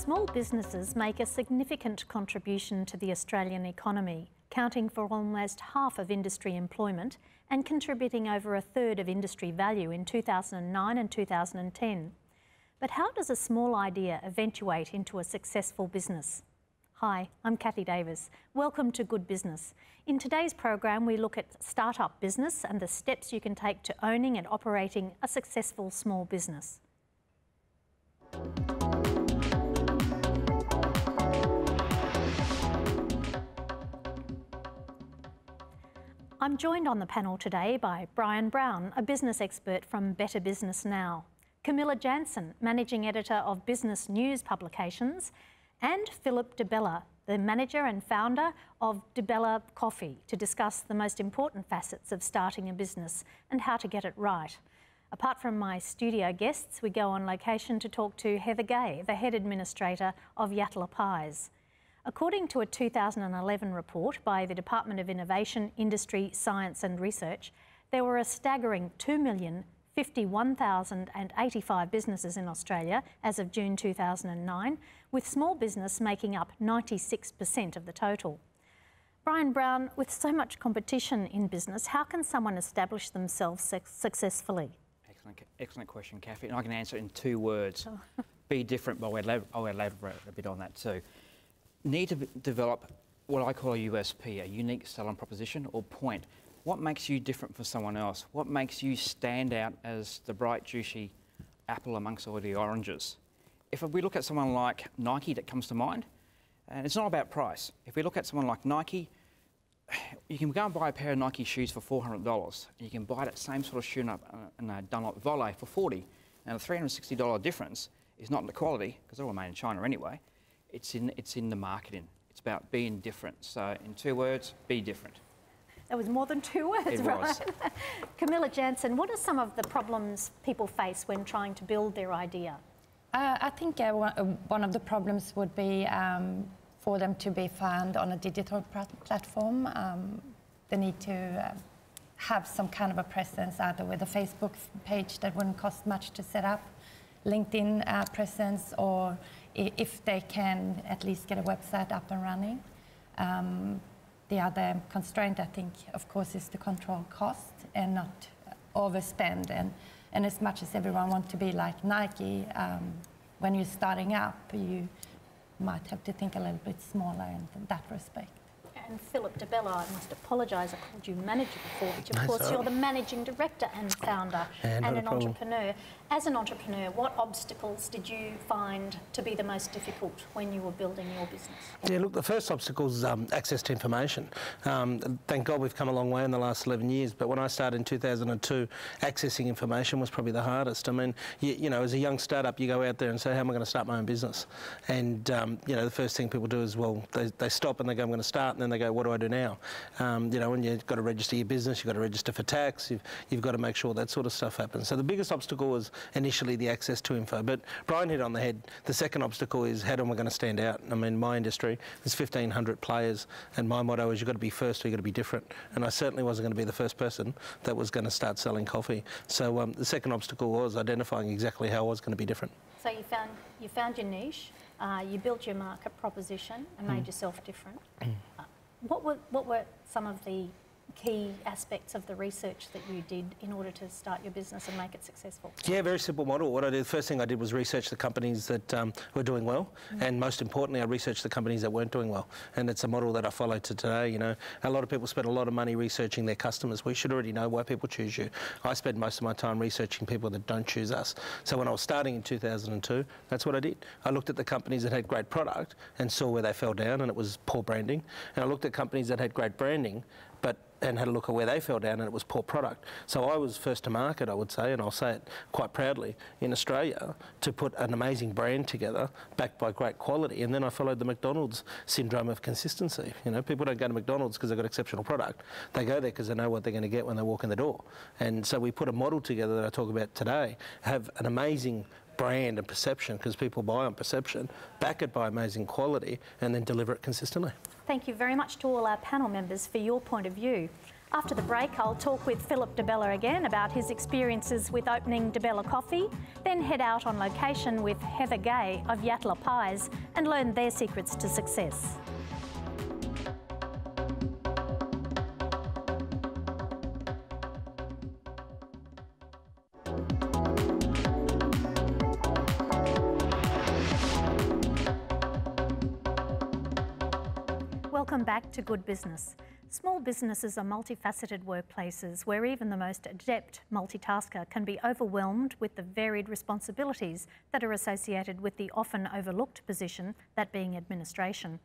Small businesses make a significant contribution to the Australian economy, counting for almost half of industry employment and contributing over a third of industry value in 2009 and 2010. But how does a small idea eventuate into a successful business? Hi, I'm Kathy Davis. Welcome to Good Business. In today's program, we look at startup business and the steps you can take to owning and operating a successful small business. I'm joined on the panel today by Brian Brown, a business expert from Better Business Now, Camilla Jansen, Managing Editor of Business News Publications, and Philip DeBella, the manager and founder of DeBella Coffee, to discuss the most important facets of starting a business and how to get it right. Apart from my studio guests, we go on location to talk to Heather Gay, the head administrator of Yatala Pies. According to a 2011 report by the Department of Innovation, Industry, Science and Research, there were a staggering 2,051,085 businesses in Australia as of June 2009, with small business making up 96% of the total. Brian Brown, with so much competition in business, how can someone establish themselves successfully? Excellent question, Kathy, and I can answer it in 2 words. Oh. Be different, but I'll elaborate a bit on that too. Need to develop what I call a USP, a unique selling proposition or point. What makes you different from someone else? What makes you stand out as the bright, juicy apple amongst all the oranges? If we look at someone like Nike that comes to mind, and it's not about price. If we look at someone like Nike, you can go and buy a pair of Nike shoes for $400, and you can buy that same sort of shoe in a Dunlop Volley for $40. Now the $360 difference is not in the quality, because they're all made in China anyway. It's in the marketing. It's about being different. So in 2 words, be different. That was more than 2 words, it right? Was. Camilla Jansen, what are some of the problems people face when trying to build their idea? I think one of the problems would be for them to be found on a digital platform. They need to have some kind of a presence, either with a Facebook page that wouldn't cost much to set up, LinkedIn presence, or if they can at least get a website up and running. The other constraint, I think, of course, is to control cost and not overspend. And as much as everyone wants to be like Nike, when you're starting up, you might have to think a little bit smaller in that respect. And Philip DeBella, I must apologise, I called you manager before, which of course you're the managing director and founder and an entrepreneur. As an entrepreneur, what obstacles did you find to be the most difficult when you were building your business? Yeah, look, the first obstacle is access to information. Thank God we've come a long way in the last 11 years, but when I started in 2002, accessing information was probably the hardest. I mean, you know, as a young startup, you go out there and say, how am I going to start my own business? And, you know, the first thing people do is, well, they stop and they go, I'm going to start, and then they go, what do I do now? You know, when you've got to register your business, you've got to register for tax, you've got to make sure that sort of stuff happens. So the biggest obstacle was initially the access to info. But Brian hit on the head. The second obstacle is, how am I going to stand out? I mean, my industry, there's 1,500 players, and my motto is you've got to be first or you've got to be different. And I certainly wasn't going to be the first person that was going to start selling coffee. So the second obstacle was identifying exactly how I was going to be different. So you found your niche, you built your market proposition and made yourself different. What were some of the key aspects of the research that you did in order to start your business and make it successful? Yeah, very simple model. What I did, the first thing I did was research the companies that were doing well, and most importantly, I researched the companies that weren't doing well. And it's a model that I follow to today. You know, a lot of people spend a lot of money researching their customers. We should already know why people choose you. I spend most of my time researching people that don't choose us. So when I was starting in 2002, that's what I did. I looked at the companies that had great product and saw where they fell down, and it was poor branding. And I looked at companies that had great branding, and had a look at where they fell down, and it was poor product. So I was first to market, I would say, and I'll say it quite proudly, in Australia, to put an amazing brand together, backed by great quality. And then I followed the McDonald's syndrome of consistency. You know, people don't go to McDonald's because they've got exceptional product. They go there because they know what they're going to get when they walk in the door. And so we put a model together that I talk about today, have an amazing brand and perception, because people buy on perception, back it by amazing quality, and then deliver it consistently. Thank you very much to all our panel members for your point of view. After the break, I'll talk with Philip DeBella again about his experiences with opening DeBella Coffee, then head out on location with Heather Gay of Yatala Pies and learn their secrets to success. Welcome back to Good Business. Small businesses are multifaceted workplaces where even the most adept multitasker can be overwhelmed with the varied responsibilities that are associated with the often overlooked position, that being administration.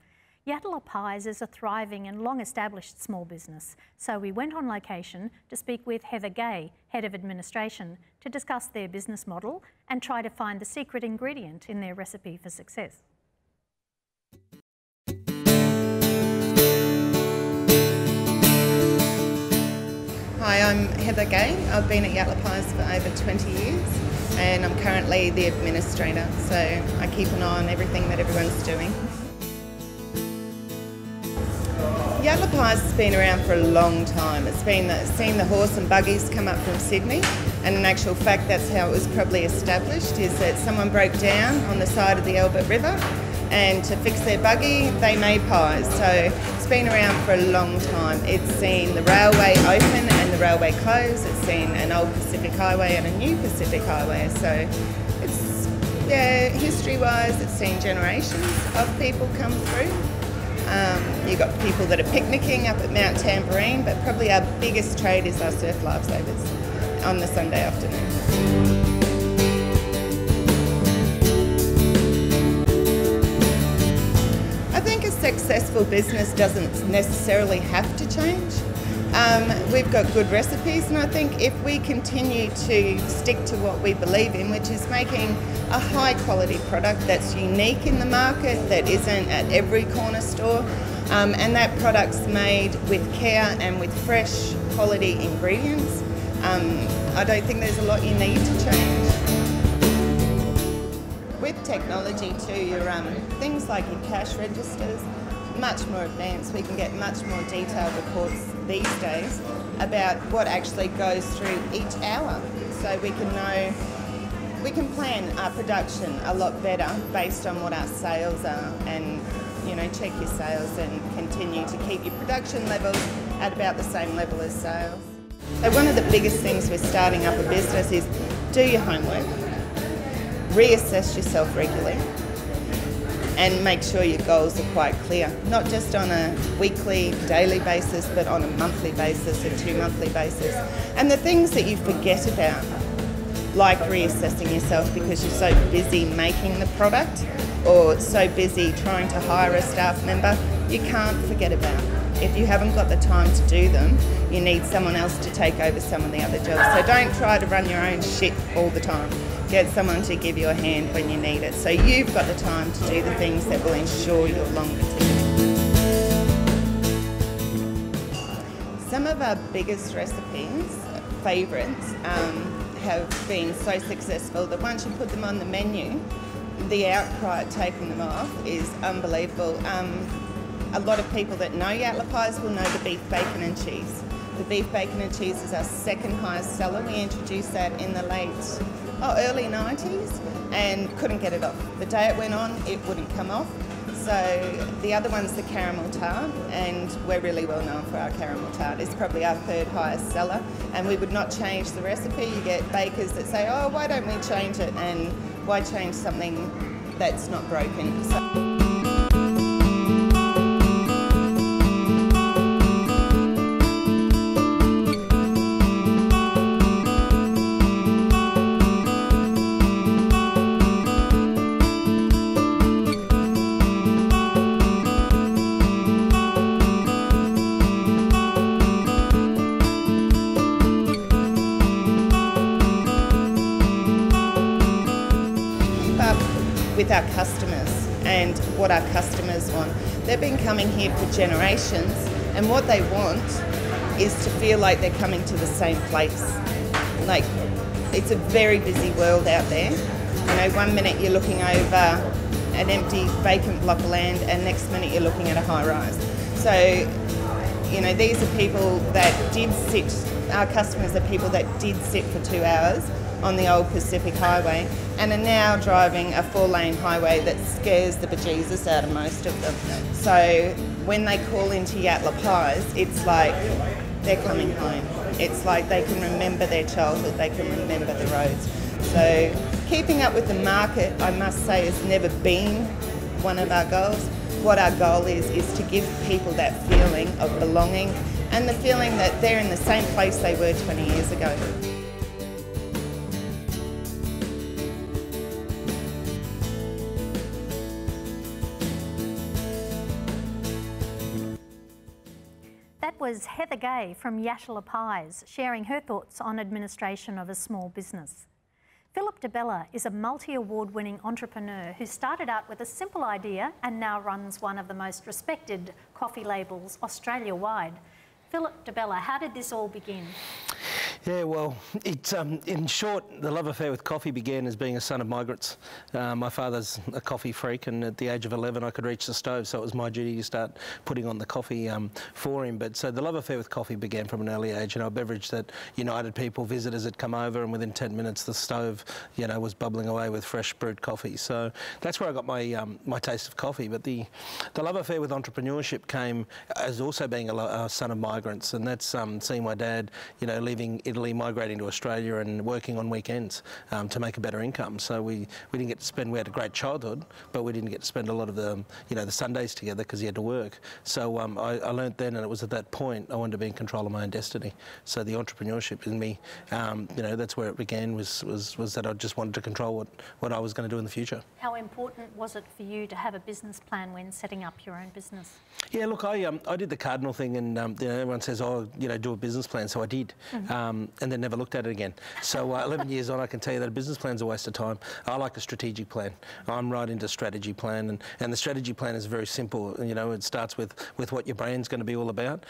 Yatala Pies is a thriving and long-established small business, so we went on location to speak with Heather Gay, Head of Administration, to discuss their business model and try to find the secret ingredient in their recipe for success. Hi, I'm Heather Gay. I've been at Yatala Pies for over 20 years and I'm currently the administrator, so I keep an eye on everything that everyone's doing. Yatala Pies has been around for a long time. It's been seen the horse and buggies come up from Sydney, and in actual fact that's how it was probably established, is that someone broke down on the side of the Albert River, and to fix their buggy they made pies. So it's been around for a long time. It's seen the railway open and the railway close. It's seen an old Pacific Highway and a new Pacific Highway. So it's, yeah, history-wise, it's seen generations of people come through. You've got people that are picnicking up at Mount Tambourine, but probably our biggest trade is our surf lifesavers on the Sunday afternoon. A successful business doesn't necessarily have to change. We've got good recipes, and I think if we continue to stick to what we believe in, which is making a high quality product that's unique in the market, that isn't at every corner store, and that product's made with care and with fresh quality ingredients, I don't think there's a lot you need to change. With technology too, your things like your cash registers, much more advanced. We can get much more detailed reports these days about what actually goes through each hour. So we can know, we can plan our production a lot better based on what our sales are, and check your sales and continue to keep your production levels at about the same level as sales. So one of the biggest things with starting up a business is do your homework. Reassess yourself regularly and make sure your goals are quite clear, not just on a weekly, daily basis, but on a monthly basis, a 2-monthly basis. And the things that you forget about, like reassessing yourself because you're so busy making the product or so busy trying to hire a staff member, you can't forget about. If you haven't got the time to do them, you need someone else to take over some of the other jobs. So don't try to run your own shit all the time. Get someone to give you a hand when you need it. So you've got the time to do the things that will ensure your longevity. Some of our biggest recipes, favourites, have been so successful that once you put them on the menu, the outcry at taking them off is unbelievable. A lot of people that know Yatala Pies will know the beef, bacon and cheese. The beef, bacon and cheese is our second highest seller. We introduced that in the early 90s and couldn't get it off. The day it went on, it wouldn't come off. So the other one's the caramel tart, and we're really well known for our caramel tart. It's probably our third highest seller, and we would not change the recipe. You get bakers that say, oh, why don't we change it? And why change something that's not broken? With our customers and what our customers want. They've been coming here for generations, and what they want is to feel like they're coming to the same place. Like, it's a very busy world out there. One minute you're looking over an empty vacant block of land and next minute you're looking at a high rise. So You know, these are people that did sit, our customers are people that did sit for 2 hours on the old Pacific Highway and are now driving a 4-lane highway that scares the bejesus out of most of them. So when they call into Yatala Pies, it's like they're coming home. It's like they can remember their childhood, they can remember the roads. So keeping up with the market, I must say, has never been one of our goals. What our goal is to give people that feeling of belonging and the feeling that they're in the same place they were 20 years ago. That was Heather Gay from Yatala Pies sharing her thoughts on administration of a small business. Philip DeBella is a multi-award-winning entrepreneur who started out with a simple idea and now runs one of the most respected coffee labels Australia-wide. Philip DeBella, how did this all begin? Yeah, well, it's, in short, the love affair with coffee began as being a son of migrants. My father's a coffee freak, and at the age of 11 I could reach the stove, so it was my duty to start putting on the coffee for him. But so the love affair with coffee began from an early age. You know, a beverage that united people, visitors had come over, and within 10 minutes the stove, you know, was bubbling away with fresh brewed coffee. So that's where I got my my taste of coffee. But the love affair with entrepreneurship came as also being a son of migrants, and that's seeing my dad, you know, leaving Italy, migrating to Australia and working on weekends to make a better income. So we didn't get to spend, we had a great childhood, but we didn't get to spend a lot of the, you know, the Sundays together because he had to work. So I learnt then, and it was at that point I wanted to be in control of my own destiny. So the entrepreneurship in me, you know, that's where it began, was that I just wanted to control what I was going to do in the future. How important was it for you to have a business plan when setting up your own business? Yeah, look, I did the cardinal thing, and you know, everyone says, oh, you know, do a business plan, so I did. And then never looked at it again. So 11 years on, I can tell you that a business plan's a waste of time. I like a strategic plan. I'm right into strategy plan, and the strategy plan is very simple. You know, it starts with what your brand's going to be all about,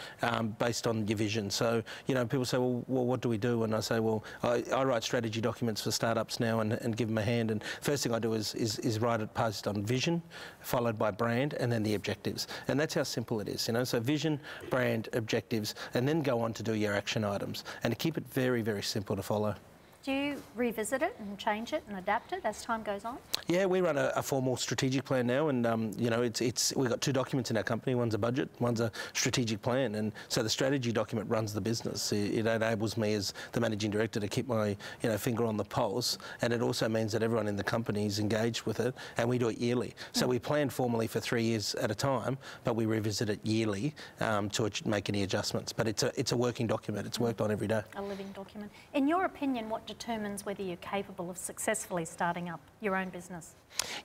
based on your vision. So, you know, people say, well, what do we do? And I say, well, I write strategy documents for startups now and give them a hand. And first thing I do is write it based on vision, followed by brand, and then the objectives. And that's how simple it is, you know. So vision, brand, objectives, and then go on to do your action items, and to keep it very, very simple to follow. Do you revisit it and change it and adapt it as time goes on? Yeah, we run a formal strategic plan now, and you know, we've got 2 documents in our company. One's a budget, one's a strategic plan, and so the strategy document runs the business. It enables me as the managing director to keep my, you know, finger on the pulse, and it also means that everyone in the company is engaged with it, and we do it yearly. So we plan formally for 3 years at a time, but we revisit it yearly to make any adjustments. But it's a working document. It's worked on every day. A living document. In your opinion, what determines whether you're capable of successfully starting up your own business?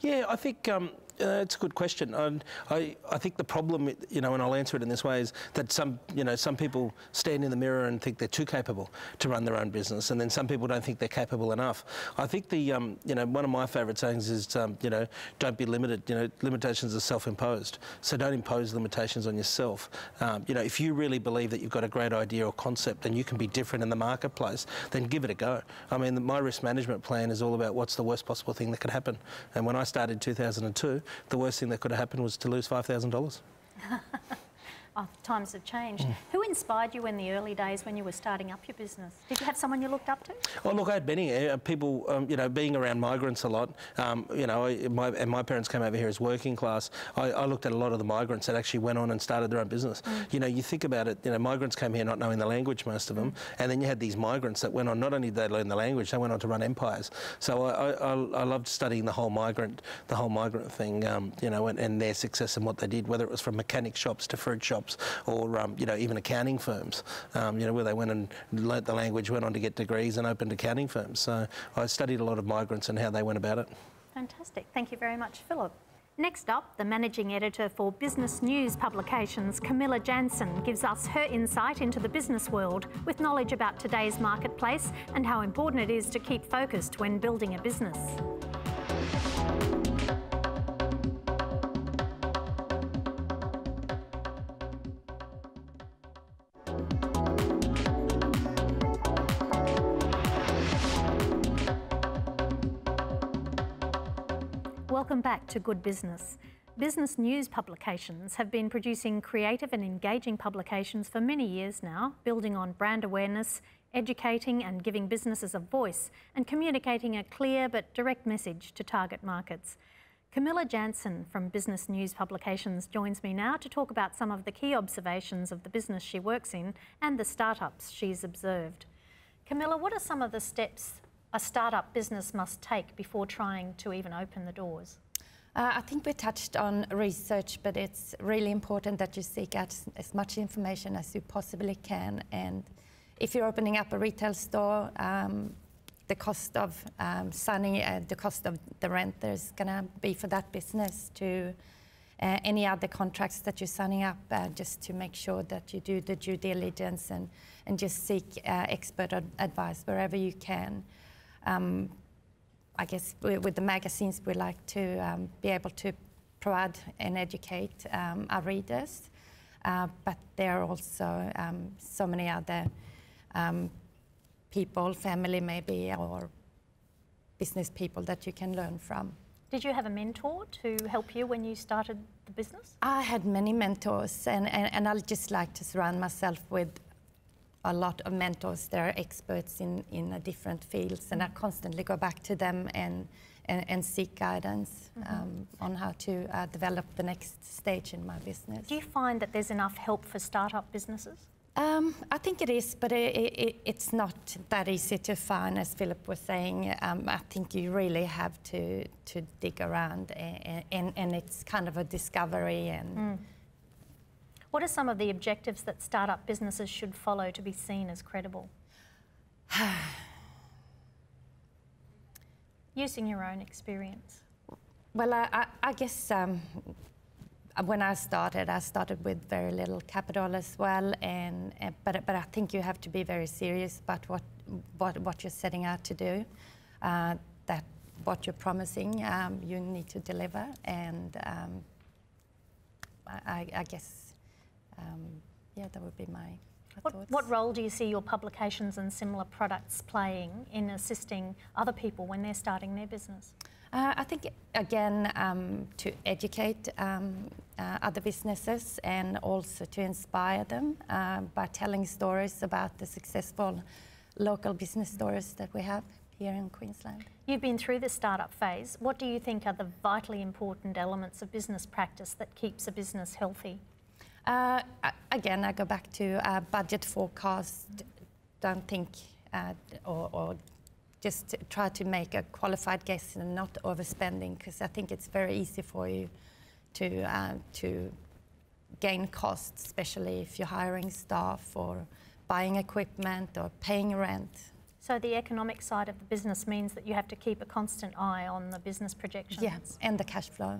Yeah, I think it's a good question. I think the problem, you know, and I'll answer it in this way, is that some people stand in the mirror and think they're too capable to run their own business, and then some people don't think they're capable enough. I think the, you know, one of my favourite sayings is, you know, don't be limited. You know, limitations are self-imposed, so don't impose limitations on yourself. You know, if you really believe that you've got a great idea or concept and you can be different in the marketplace, then give it a go. I mean, my risk management plan is all about what's the worst possible thing that could happen. And when I started in 2002, the worst thing that could have happened was to lose $5,000. Oh, times have changed. Who inspired you in the early days when you were starting up your business? Did you have someone you looked up to? Oh, look, I had many people, you know, being around migrants a lot. You know, my parents came over here as working class. I looked at a lot of the migrants that actually went on and started their own business. You know, you think about it, you know, migrants came here not knowing the language, most of them, and then you had these migrants that went on, not only did they learn the language, they went on to run empires. So I loved studying the whole migrant thing, you know, and their success and what they did, whether it was from mechanic shops to fruit shops, or you know, even accounting firms, you know, where they went and learnt the language, went on to get degrees and opened accounting firms. So I studied a lot of migrants and how they went about it. Fantastic. Thank you very much, Philip. Next up, the managing editor for business news publications, Camilla Jansen, gives us her insight into the business world with knowledge about today's marketplace and how important it is to keep focused when building a business. Welcome back to Good Business. business news publications have been producing creative and engaging publications for many years now, building on brand awareness, educating and giving businesses a voice, and communicating a clear but direct message to target markets. Camilla Jansen from Business News Publications joins me now to talk about some of the key observations of the business she works in and the startups she's observed. Camilla, what are some of the steps a startup business must take before trying to even open the doors? I think we touched on research, but it's really important that you seek out as much information as you possibly can. And if you're opening up a retail store, the cost of signing, the cost of the rent there's going to be for that business to any other contracts that you're signing up, just to make sure that you do the due diligence and just seek expert advice wherever you can. I guess with the magazines, we like to be able to provide and educate our readers, but there are also so many other people, family maybe, or business people that you can learn from. Did you have a mentor to help you when you started the business? I had many mentors, and I just like to surround myself with a lot of mentors. They're experts in different fields, and I constantly go back to them and seek guidance on how to develop the next stage in my business. Do you find that there's enough help for startup businesses? I think it is, but it's not that easy to find, as Philip was saying. I think you really have to dig around, and it's kind of a discovery. And What are some of the objectives that startup businesses should follow to be seen as credible? Using your own experience. Well, I guess when I started with very little capital as well, but I think you have to be very serious about what you're setting out to do. That what you're promising, you need to deliver, and I guess. Yeah, that would be my thoughts. What role do you see your publications and similar products playing in assisting other people when they're starting their business? I think, again, to educate other businesses and also to inspire them by telling stories about the successful local business stories that we have here in Queensland. You've been through the startup phase. What do you think are the vitally important elements of business practice that keeps a business healthy? Again, I go back to budget forecast. Don't think or just try to make a qualified guess and not overspending, because I think it's very easy for you to gain costs, especially if you're hiring staff or buying equipment or paying rent. So the economic side of the business means that you have to keep a constant eye on the business projections. Yes, and the cash flow.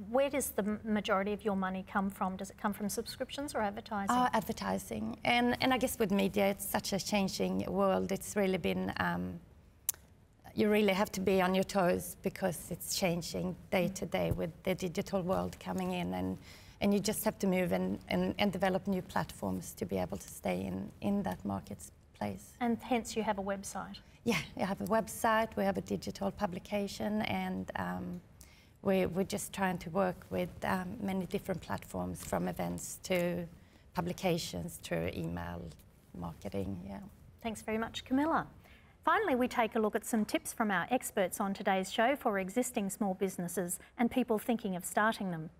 Where does the majority of your money come from? Does it come from subscriptions or advertising? Advertising. And I guess with media, it's such a changing world. It's really been, you really have to be on your toes because it's changing day to day with the digital world coming in. And you just have to move and develop new platforms to be able to stay in that marketplace. And hence you have a website? Yeah, we have a website, we have a digital publication, and we're just trying to work with many different platforms, from events to publications to email marketing. Yeah. Thanks very much, Camilla. Finally, we take a look at some tips from our experts on today's show for existing small businesses and people thinking of starting them.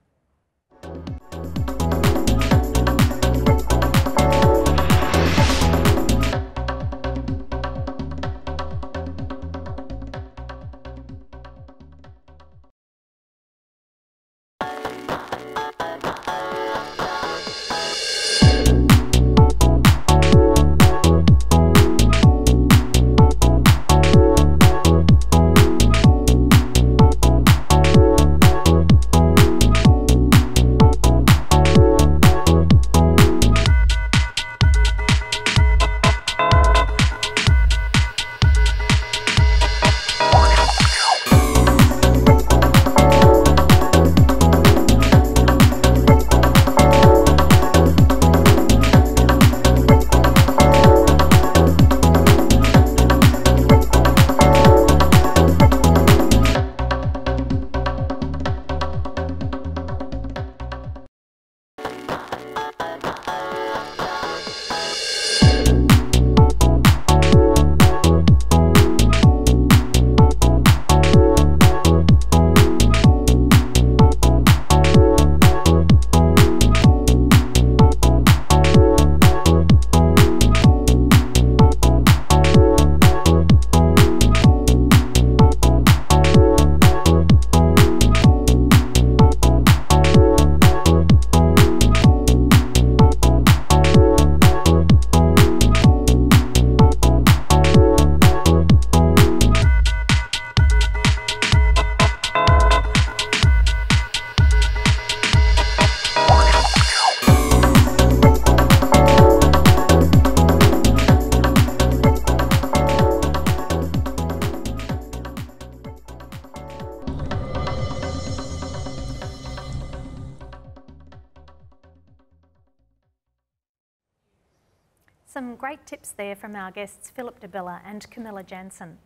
great tips there from our guests Philip DeBella and Camilla Jansen.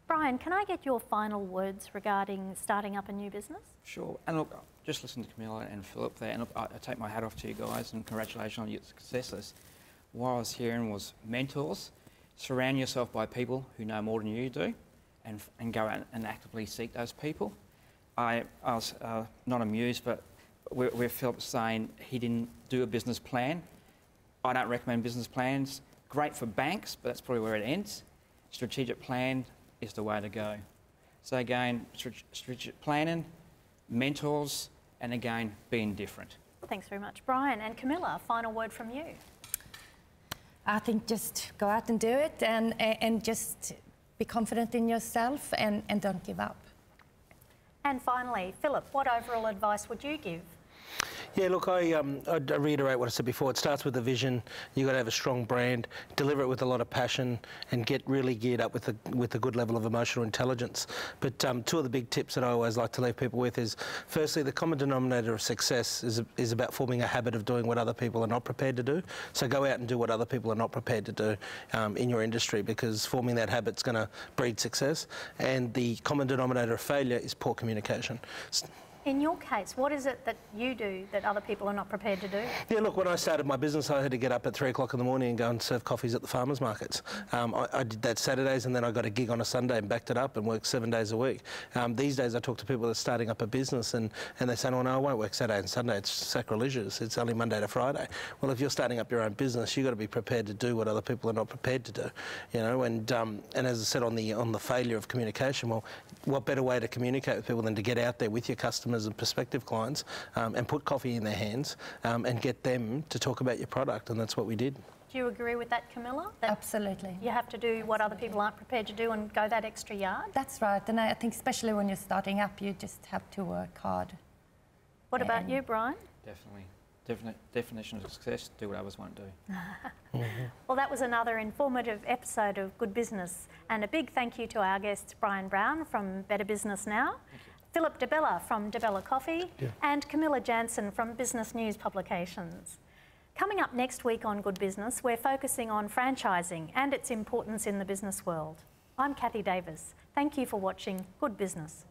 Brian, can I get your final words regarding starting up a new business? Sure. And look, just listen to Camilla and Philip there, and look, I take my hat off to you guys and congratulations on your successes. What I was hearing was mentors. Surround yourself by people who know more than you do, and go out and actively seek those people. I was not amused, but with Philip saying he didn't do a business plan. I don't recommend business plans. Great for banks, but that's probably where it ends. Strategic plan is the way to go. So again, strategic planning, mentors, and again, being different. Thanks very much. Brian and Camilla, final word from you. I think just go out and do it, and just be confident in yourself, and don't give up. And finally, Philip, what overall advice would you give? Yeah, look, I'd reiterate what I said before. It starts with a vision. You've got to have a strong brand, deliver it with a lot of passion, and get really geared up with a good level of emotional intelligence. But two of the big tips that I always like to leave people with is, firstly, the common denominator of success is about forming a habit of doing what other people are not prepared to do. So go out and do what other people are not prepared to do in your industry, because forming that habit's going to breed success. And the common denominator of failure is poor communication. In your case, what is it that you do that other people are not prepared to do? Yeah, look, when I started my business, I had to get up at 3 o'clock in the morning and go and serve coffees at the farmers markets. I did that Saturdays, and then I got a gig on a Sunday and backed it up and worked 7 days a week. These days I talk to people that are starting up a business and they say, oh no, I won't work Saturday and Sunday, it's sacrilegious, it's only Monday to Friday. Well, if you're starting up your own business, you've got to be prepared to do what other people are not prepared to do. You know, and as I said on the failure of communication, well, what better way to communicate with people than to get out there with your customers and prospective clients and put coffee in their hands and get them to talk about your product, and that's what we did. Do you agree with that, Camilla? That Absolutely. you have to do what other people aren't prepared to do and go that extra yard? That's right, and I think especially when you're starting up, you just have to work hard. What about you, Brian? Definitely. Definition of success, do what others won't do. Well, that was another informative episode of Good Business, and a big thank you to our guests Brian Brown from Better Business Now, Philip DeBella from DeBella Coffee, and Camilla Jansen from Business News Publications. Coming up next week on Good Business, we're focusing on franchising and its importance in the business world. I'm Kathy Davis. Thank you for watching Good Business.